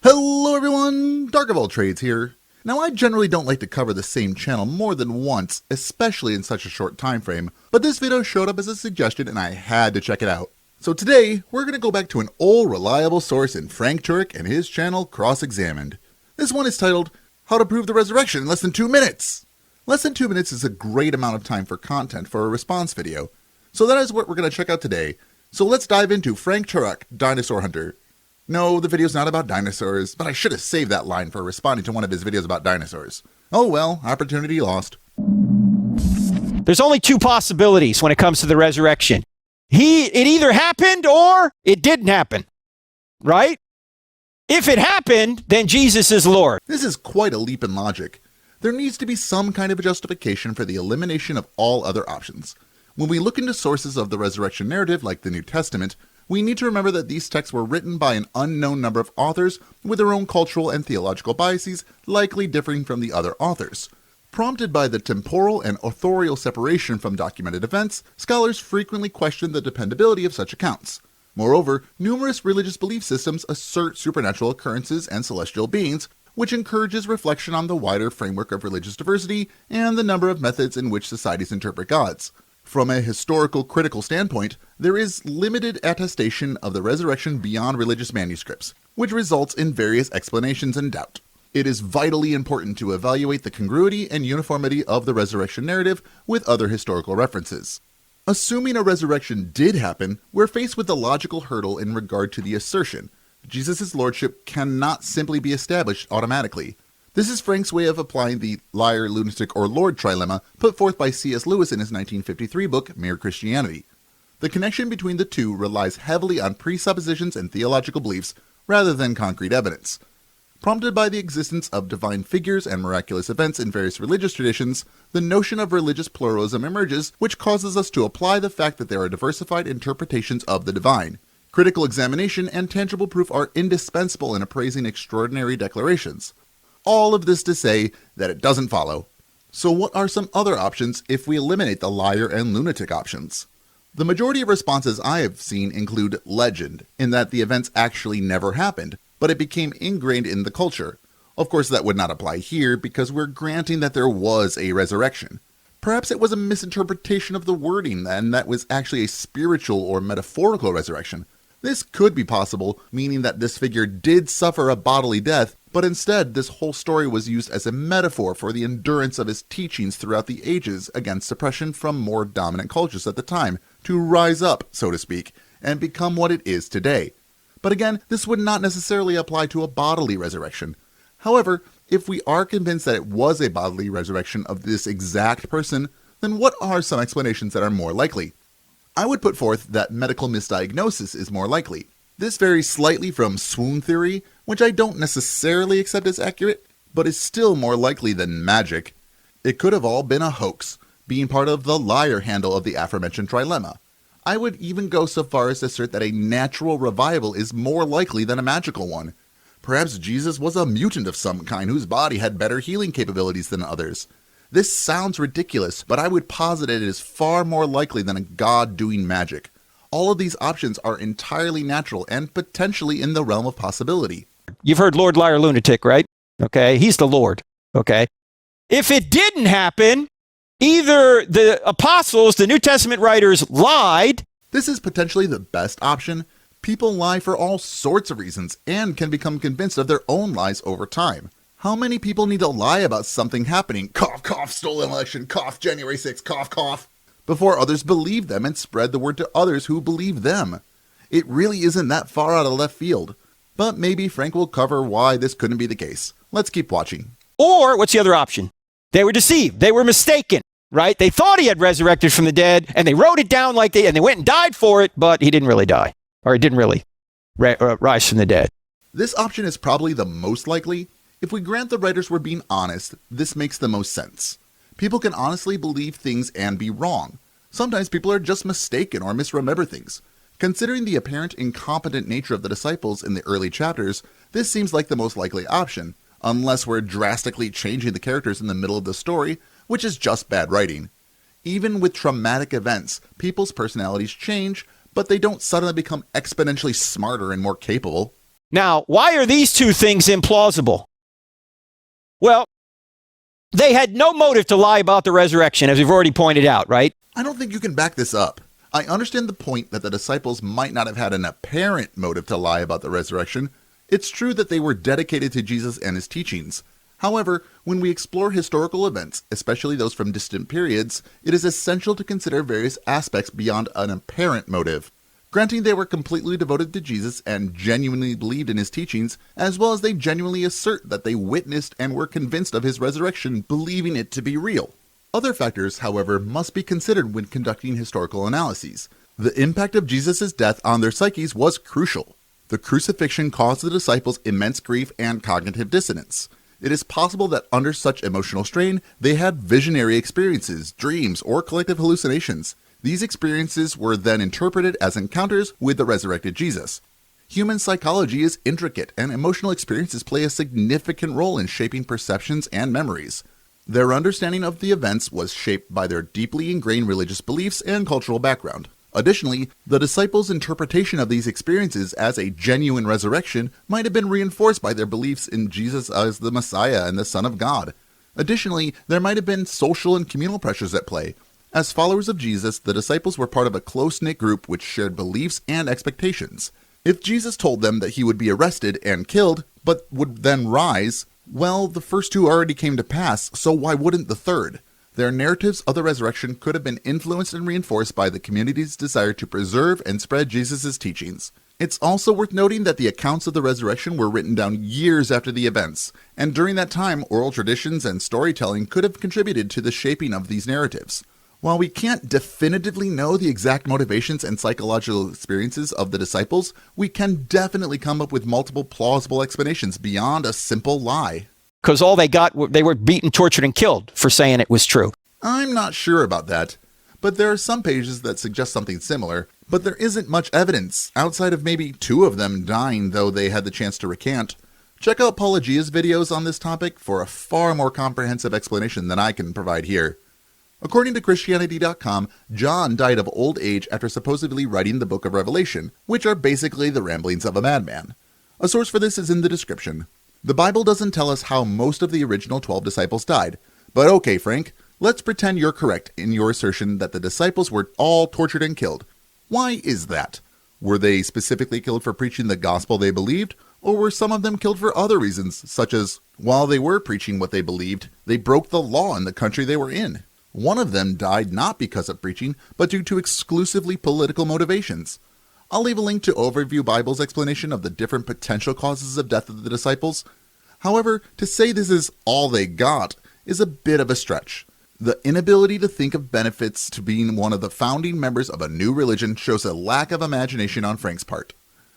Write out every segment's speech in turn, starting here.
Hello everyone, DarkOfAllTrades here. Now I generally don't like to cover the same channel more than once, especially in such a short time frame, but this video showed up as a suggestion and I had to check it out. So today, we're going to go back to an old reliable source in Frank Turek and his channel Cross-Examined. This one is titled, How to Prove the Resurrection in Less Than 2 Minutes. Less than 2 minutes is a great amount of time for content for a response video. So that is what we're going to check out today. So let's dive into Frank Turek, Dinosaur Hunter. No, the video's not about dinosaurs, but I should have saved that line for responding to one of his videos about dinosaurs. Oh well, opportunity lost. There's only two possibilities when it comes to the resurrection. It either happened or it didn't happen, right? If it happened, then Jesus is Lord. This is quite a leap in logic. There needs to be some kind of a justification for the elimination of all other options. When we look into sources of the resurrection narrative like the New Testament, we need to remember that these texts were written by an unknown number of authors with their own cultural and theological biases, likely differing from the other authors. Prompted by the temporal and authorial separation from documented events, scholars frequently question the dependability of such accounts. Moreover, numerous religious belief systems assert supernatural occurrences and celestial beings, which encourages reflection on the wider framework of religious diversity and the number of methods in which societies interpret gods. From a historical critical standpoint, there is limited attestation of the resurrection beyond religious manuscripts, which results in various explanations and doubt. It is vitally important to evaluate the congruity and uniformity of the resurrection narrative with other historical references. Assuming a resurrection did happen, we're faced with the logical hurdle in regard to the assertion. Jesus' lordship cannot simply be established automatically. This is Frank's way of applying the liar, lunatic, or Lord trilemma put forth by C.S. Lewis in his 1953 book, Mere Christianity. The connection between the two relies heavily on presuppositions and theological beliefs rather than concrete evidence. Prompted by the existence of divine figures and miraculous events in various religious traditions, the notion of religious pluralism emerges, which causes us to apply the fact that there are diversified interpretations of the divine. Critical examination and tangible proof are indispensable in appraising extraordinary declarations. All of this to say that it doesn't follow. So what are some other options if we eliminate the liar and lunatic options? The majority of responses I have seen include legend, in that the events actually never happened, but it became ingrained in the culture. Of course, that would not apply here because we're granting that there was a resurrection. Perhaps it was a misinterpretation of the wording and that was actually a spiritual or metaphorical resurrection. This could be possible, meaning that this figure did suffer a bodily death, but instead this whole story was used as a metaphor for the endurance of his teachings throughout the ages against oppression from more dominant cultures at the time, to rise up, so to speak, and become what it is today. But again, this would not necessarily apply to a bodily resurrection. However, if we are convinced that it was a bodily resurrection of this exact person, then what are some explanations that are more likely? I would put forth that medical misdiagnosis is more likely. This varies slightly from swoon theory, which I don't necessarily accept as accurate, but is still more likely than magic. It could have all been a hoax, being part of the liar handle of the aforementioned trilemma. I would even go so far as to assert that a natural revival is more likely than a magical one. Perhaps Jesus was a mutant of some kind whose body had better healing capabilities than others. This sounds ridiculous, but I would posit it is far more likely than a god doing magic. All of these options are entirely natural and potentially in the realm of possibility. You've heard Lord, liar, lunatic, right? Okay, he's the Lord, okay? If it didn't happen, either the apostles, the New Testament writers, lied. This is potentially the best option. People lie for all sorts of reasons and can become convinced of their own lies over time. How many people need to lie about something happening, cough, cough, stolen election, cough, January 6th, cough, cough, before others believe them and spread the word to others who believe them? It really isn't that far out of left field. But maybe Frank will cover why this couldn't be the case. Let's keep watching. Or, what's the other option? They were deceived. They were mistaken, right? They thought he had resurrected from the dead, and they wrote it down and they went and died for it, but he didn't really die. Or he didn't really rise from the dead. This option is probably the most likely. If we grant the writers were being honest, this makes the most sense. People can honestly believe things and be wrong. Sometimes people are just mistaken or misremember things. Considering the apparent incompetent nature of the disciples in the early chapters, this seems like the most likely option, unless we're drastically changing the characters in the middle of the story, which is just bad writing. Even with traumatic events, people's personalities change, but they don't suddenly become exponentially smarter and more capable. Now, why are these two things implausible? Well, they had no motive to lie about the resurrection, as we've already pointed out, right? I don't think you can back this up. I understand the point that the disciples might not have had an apparent motive to lie about the resurrection. It's true that they were dedicated to Jesus and his teachings. However, when we explore historical events, especially those from distant periods, it is essential to consider various aspects beyond an apparent motive. Granting they were completely devoted to Jesus and genuinely believed in his teachings, as well as they genuinely assert that they witnessed and were convinced of his resurrection, believing it to be real. Other factors, however, must be considered when conducting historical analyses. The impact of Jesus' death on their psyches was crucial. The crucifixion caused the disciples immense grief and cognitive dissonance. It is possible that under such emotional strain, they had visionary experiences, dreams, or collective hallucinations. These experiences were then interpreted as encounters with the resurrected Jesus. Human psychology is intricate, and emotional experiences play a significant role in shaping perceptions and memories. Their understanding of the events was shaped by their deeply ingrained religious beliefs and cultural background. Additionally, the disciples' interpretation of these experiences as a genuine resurrection might have been reinforced by their beliefs in Jesus as the Messiah and the Son of God. Additionally, there might have been social and communal pressures at play. As followers of Jesus, the disciples were part of a close-knit group which shared beliefs and expectations. If Jesus told them that he would be arrested and killed, but would then rise, well, the first two already came to pass, so why wouldn't the third? Their narratives of the resurrection could have been influenced and reinforced by the community's desire to preserve and spread Jesus' teachings. It's also worth noting that the accounts of the resurrection were written down years after the events, and during that time, oral traditions and storytelling could have contributed to the shaping of these narratives. While we can't definitively know the exact motivations and psychological experiences of the disciples, we can definitely come up with multiple plausible explanations beyond a simple lie. Because all they got, they were beaten, tortured, and killed for saying it was true. I'm not sure about that, but there are some pages that suggest something similar, but there isn't much evidence, outside of maybe two of them dying though they had the chance to recant. Check out Apologists' videos on this topic for a far more comprehensive explanation than I can provide here. According to Christianity.com, John died of old age after supposedly writing the Book of Revelation, which are basically the ramblings of a madman. A source for this is in the description. The Bible doesn't tell us how most of the original 12 disciples died, but okay, Frank, let's pretend you're correct in your assertion that the disciples were all tortured and killed. Why is that? Were they specifically killed for preaching the gospel they believed, or were some of them killed for other reasons, such as, while they were preaching what they believed, they broke the law in the country they were in? One of them died not because of preaching, but due to exclusively political motivations. I'll leave a link to Overview Bible's explanation of the different potential causes of death of the disciples. However, to say this is all they got is a bit of a stretch. The inability to think of benefits to being one of the founding members of a new religion shows a lack of imagination on Frank's part.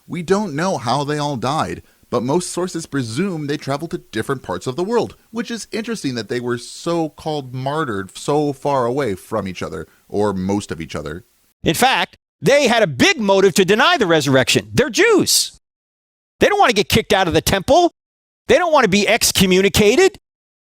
We don't know how they all died, but most sources presume they traveled to different parts of the world, which is interesting that they were so-called martyred so far away from each other, or most of each other. In fact, they had a big motive to deny the resurrection. They're Jews. They don't want to get kicked out of the temple. They don't want to be excommunicated.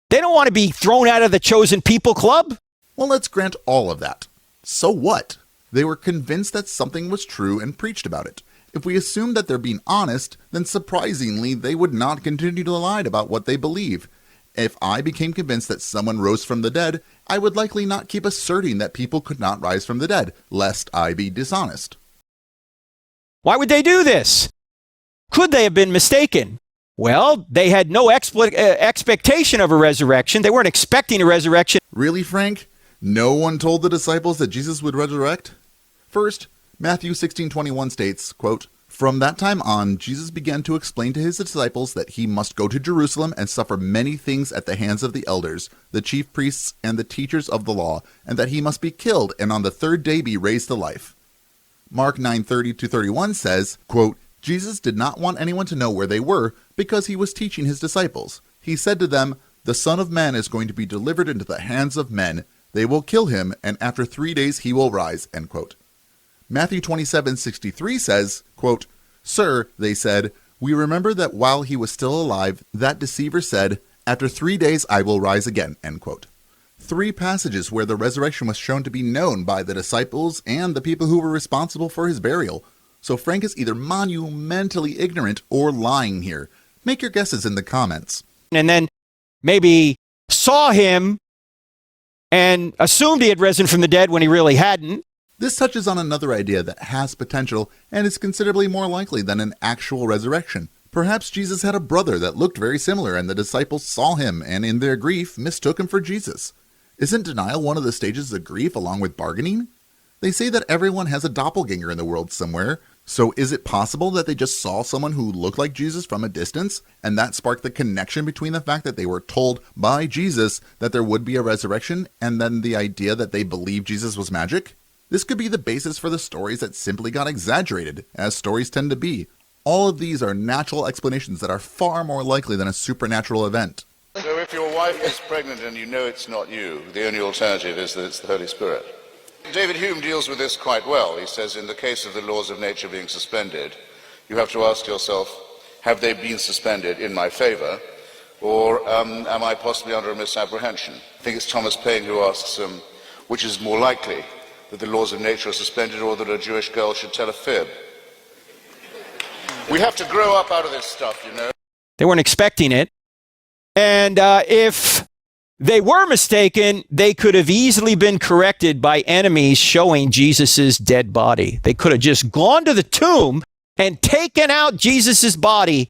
They don't want to be thrown out of the chosen people club. Well, let's grant all of that. So what? They were convinced that something was true and preached about it. If we assume that they're being honest, then surprisingly, they would not continue to lie about what they believe. If I became convinced that someone rose from the dead, I would likely not keep asserting that people could not rise from the dead, lest I be dishonest. Why would they do this? Could they have been mistaken? Well, they had no expectation of a resurrection. They weren't expecting a resurrection. Really, Frank? No one told the disciples that Jesus would resurrect? First, Matthew 16:21 states, quote, "From that time on, Jesus began to explain to his disciples that he must go to Jerusalem and suffer many things at the hands of the elders, the chief priests, and the teachers of the law, and that he must be killed and on the third day be raised to life." Mark 9:30-31 says, quote, "Jesus did not want anyone to know where they were because he was teaching his disciples. He said to them, 'The Son of Man is going to be delivered into the hands of men. They will kill him, and after 3 days he will rise.'" End quote. Matthew 27:63 says, quote, "Sir," they said, "we remember that while he was still alive, that deceiver said, 'After 3 days I will rise again.'" End quote. 3 passages where the resurrection was shown to be known by the disciples and the people who were responsible for his burial. So Frank is either monumentally ignorant or lying here. Make your guesses in the comments. And then maybe saw him and assumed he had risen from the dead when he really hadn't. This touches on another idea that has potential and is considerably more likely than an actual resurrection. Perhaps Jesus had a brother that looked very similar and the disciples saw him and in their grief mistook him for Jesus. Isn't denial one of the stages of grief along with bargaining? They say that everyone has a doppelganger in the world somewhere, so is it possible that they just saw someone who looked like Jesus from a distance, and that sparked the connection between the fact that they were told by Jesus that there would be a resurrection, and then the idea that they believed Jesus was magic? This could be the basis for the stories that simply got exaggerated, as stories tend to be. All of these are natural explanations that are far more likely than a supernatural event. So if your wife is pregnant and you know it's not you, the only alternative is that it's the Holy Spirit. David Hume deals with this quite well. He says, in the case of the laws of nature being suspended, you have to ask yourself, have they been suspended in my favor, or am I possibly under a misapprehension? I think it's Thomas Paine who asks, which is more likely, that the laws of nature are suspended or that a Jewish girl should tell a fib? We have to grow up out of this stuff, you know. They weren't expecting it. And if they were mistaken, they could have easily been corrected by enemies showing Jesus' dead body. They could have just gone to the tomb and taken out Jesus' body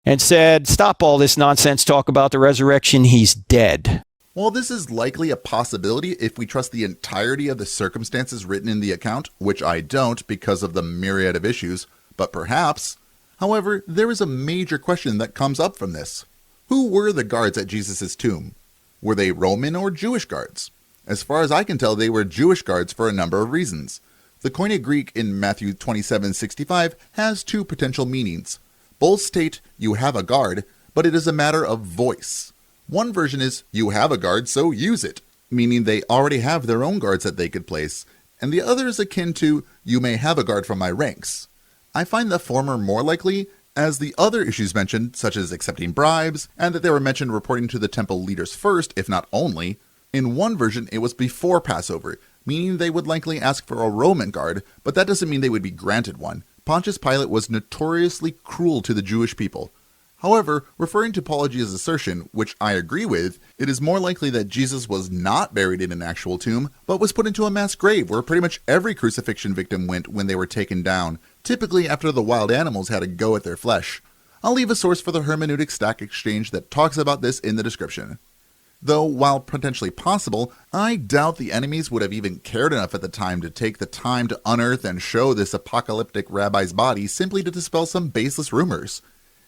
and said, stop all this nonsense talk about the resurrection. He's dead. While this is likely a possibility if we trust the entirety of the circumstances written in the account, which I don't because of the myriad of issues, but perhaps. However, there is a major question that comes up from this. Who were the guards at Jesus' tomb? Were they Roman or Jewish guards? As far as I can tell, they were Jewish guards for a number of reasons. The Koine Greek in Matthew 27:65 has two potential meanings. Both state, you have a guard, but it is a matter of voice. One version is, you have a guard, so use it, meaning they already have their own guards that they could place, and the other is akin to, you may have a guard from my ranks. I find the former more likely, as the other issues mentioned, such as accepting bribes, and that they were mentioned reporting to the temple leaders first, if not only. In one version, it was before Passover, meaning they would likely ask for a Roman guard, but that doesn't mean they would be granted one. Pontius Pilate was notoriously cruel to the Jewish people. However, referring to Apologists' assertion, which I agree with, it is more likely that Jesus was not buried in an actual tomb, but was put into a mass grave where pretty much every crucifixion victim went when they were taken down, typically after the wild animals had a go at their flesh. I'll leave a source for the hermeneutic stack exchange that talks about this in the description. Though, while potentially possible, I doubt the enemies would have even cared enough at the time to take the time to unearth and show this apocalyptic rabbi's body simply to dispel some baseless rumors.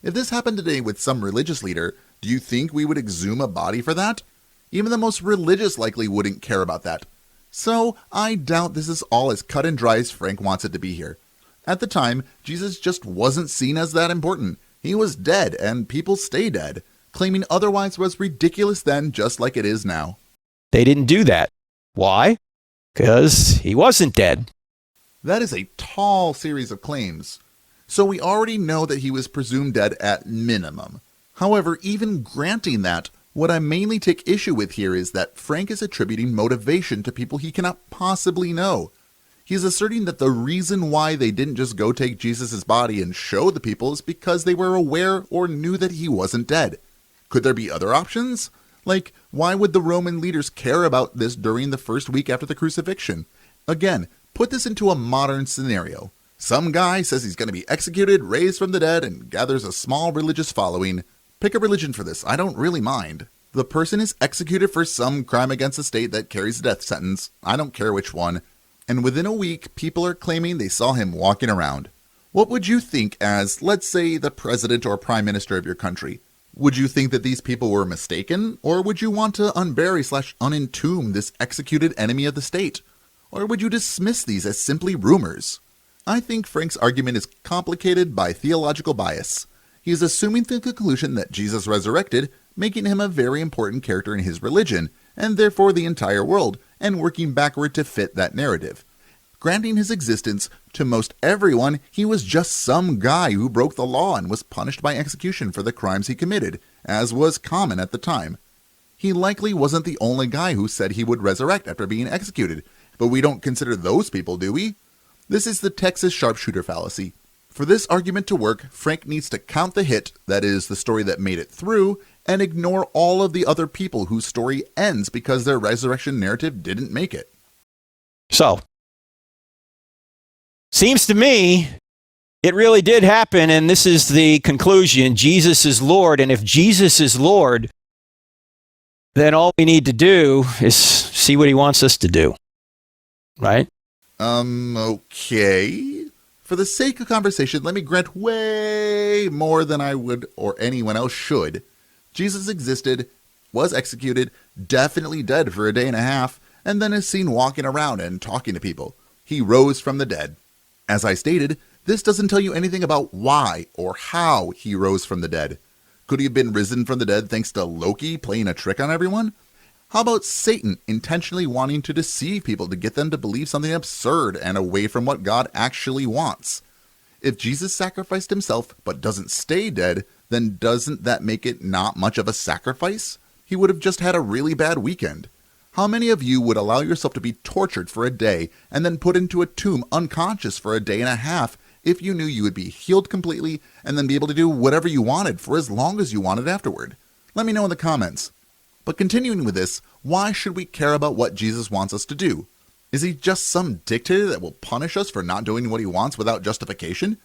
If this happened today with some religious leader, do you think we would exhume a body for that? Even the most religious likely wouldn't care about that. So, I doubt this is all as cut and dry as Frank wants it to be here. At the time, Jesus just wasn't seen as that important. He was dead, and people stay dead. Claiming otherwise was ridiculous then, just like it is now. They didn't do that. Why? Because he wasn't dead. That is a tall series of claims. So we already know that he was presumed dead at minimum. However, even granting that, what I mainly take issue with here is that Frank is attributing motivation to people he cannot possibly know. He's asserting that the reason why they didn't just go take Jesus' body and show the people is because they were aware or knew that he wasn't dead. Could there be other options? Like, why would the Roman leaders care about this during the first week after the crucifixion? Again, put this into a modern scenario. Some guy says he's going to be executed, raised from the dead, and gathers a small religious following. Pick a religion for this, I don't really mind. The person is executed for some crime against the state that carries a death sentence, I don't care which one. And within a week, people are claiming they saw him walking around. What would you think as, let's say, the president or prime minister of your country? Would you think that these people were mistaken, or would you want to unbury/unentomb this executed enemy of the state? Or would you dismiss these as simply rumors? I think Frank's argument is complicated by theological bias. He is assuming the conclusion that Jesus resurrected, making him a very important character in his religion, and therefore the entire world, and working backward to fit that narrative. Granting his existence, to most everyone, he was just some guy who broke the law and was punished by execution for the crimes he committed, as was common at the time. He likely wasn't the only guy who said he would resurrect after being executed, but we don't consider those people, do we? This is the Texas sharpshooter fallacy. For this argument to work, Frank needs to count the hit, that is, the story that made it through, and ignore all of the other people whose story ends because their resurrection narrative didn't make it. So, seems to me it really did happen, and this is the conclusion. Jesus is Lord, and if Jesus is Lord, then all we need to do is see what he wants us to do. Right? Okay. For the sake of conversation, let me grant way more than I would or anyone else should. Jesus existed, was executed, definitely dead for a day and a half, and then is seen walking around and talking to people. He rose from the dead. As I stated, this doesn't tell you anything about why or how he rose from the dead. Could he have been risen from the dead thanks to Loki playing a trick on everyone? How about Satan intentionally wanting to deceive people to get them to believe something absurd and away from what God actually wants? If Jesus sacrificed himself but doesn't stay dead, then doesn't that make it not much of a sacrifice? He would have just had a really bad weekend. How many of you would allow yourself to be tortured for a day and then put into a tomb unconscious for a day and a half if you knew you would be healed completely and then be able to do whatever you wanted for as long as you wanted afterward? Let me know in the comments. But continuing with this, why should we care about what Jesus wants us to do? Is he just some dictator that will punish us for not doing what he wants without justification?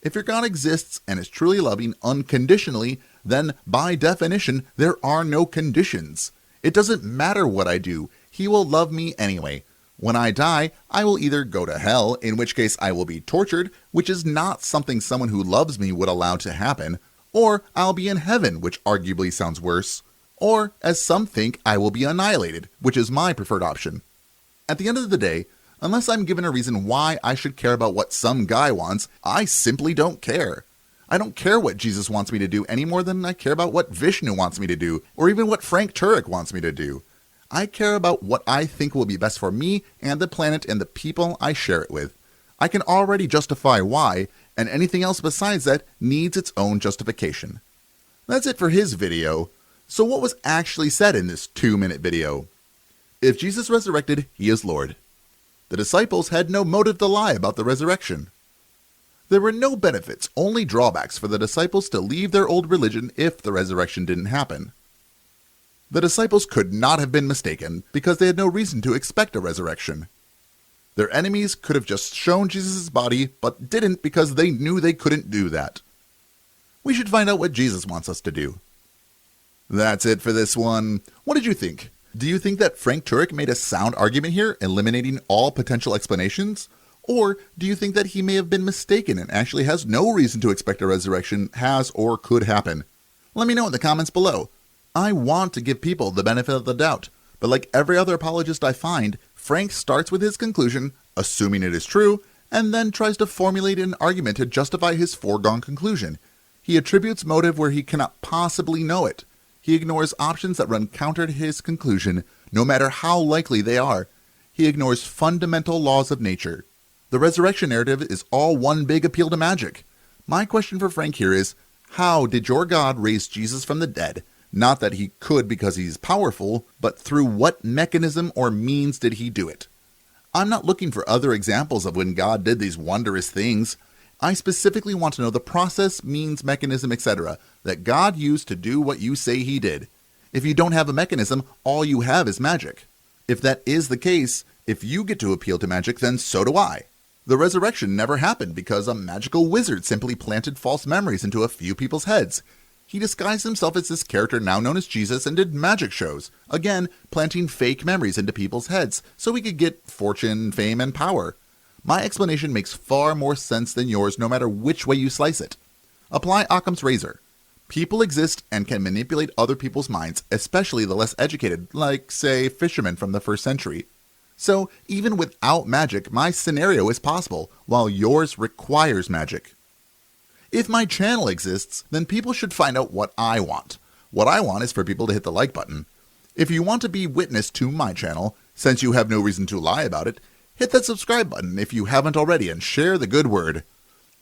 If your God exists and is truly loving unconditionally, then by definition, there are no conditions. It doesn't matter what I do, he will love me anyway. When I die, I will either go to hell, in which case I will be tortured, which is not something someone who loves me would allow to happen, or I'll be in heaven, which arguably sounds worse. Or, as some think, I will be annihilated, which is my preferred option. At the end of the day, unless I'm given a reason why I should care about what some guy wants, I simply don't care. I don't care what Jesus wants me to do any more than I care about what Vishnu wants me to do, or even what Frank Turek wants me to do. I care about what I think will be best for me and the planet and the people I share it with. I can already justify why, and anything else besides that needs its own justification. That's it for his video. So what was actually said in this 2-minute video? If Jesus resurrected, he is Lord. The disciples had no motive to lie about the resurrection. There were no benefits, only drawbacks for the disciples to leave their old religion if the resurrection didn't happen. The disciples could not have been mistaken because they had no reason to expect a resurrection. Their enemies could have just shown Jesus' body, but didn't because they knew they couldn't do that. We should find out what Jesus wants us to do. That's it for this one. What did you think? Do you think that Frank Turek made a sound argument here, eliminating all potential explanations? Or do you think that he may have been mistaken and actually has no reason to expect a resurrection has or could happen? Let me know in the comments below. I want to give people the benefit of the doubt, but like every other apologist I find, Frank starts with his conclusion, assuming it is true, and then tries to formulate an argument to justify his foregone conclusion. He attributes motive where he cannot possibly know it. He ignores options that run counter to his conclusion, no matter how likely they are. He ignores fundamental laws of nature. The resurrection narrative is all one big appeal to magic. My question for Frank here is, how did your God raise Jesus from the dead? Not that he could because he's powerful, but through what mechanism or means did he do it? I'm not looking for other examples of when God did these wondrous things. I specifically want to know the process, means, mechanism, etc. that God used to do what you say he did. If you don't have a mechanism, all you have is magic. If that is the case, if you get to appeal to magic, then so do I. The resurrection never happened because a magical wizard simply planted false memories into a few people's heads. He disguised himself as this character now known as Jesus and did magic shows, again, planting fake memories into people's heads so he could get fortune, fame, and power. My explanation makes far more sense than yours no matter which way you slice it. Apply Occam's razor. People exist and can manipulate other people's minds, especially the less educated, like, say, fishermen from the 1st century. So, even without magic, my scenario is possible, while yours requires magic. If my channel exists, then people should find out what I want. What I want is for people to hit the like button. If you want to be witness to my channel, since you have no reason to lie about it, hit that subscribe button if you haven't already and share the good word.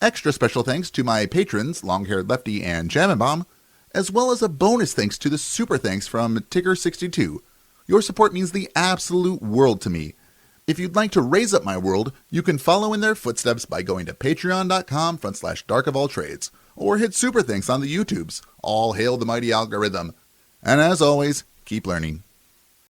Extra special thanks to my patrons, Long-Haired Lefty and Jammin' Bomb, as well as a bonus thanks to the super thanks from Tigger62. Your support means the absolute world to me. If you'd like to raise up my world, you can follow in their footsteps by going to patreon.com/DarkOfAllTrades, or hit super thanks on the YouTubes. All hail the mighty algorithm. And as always, keep learning.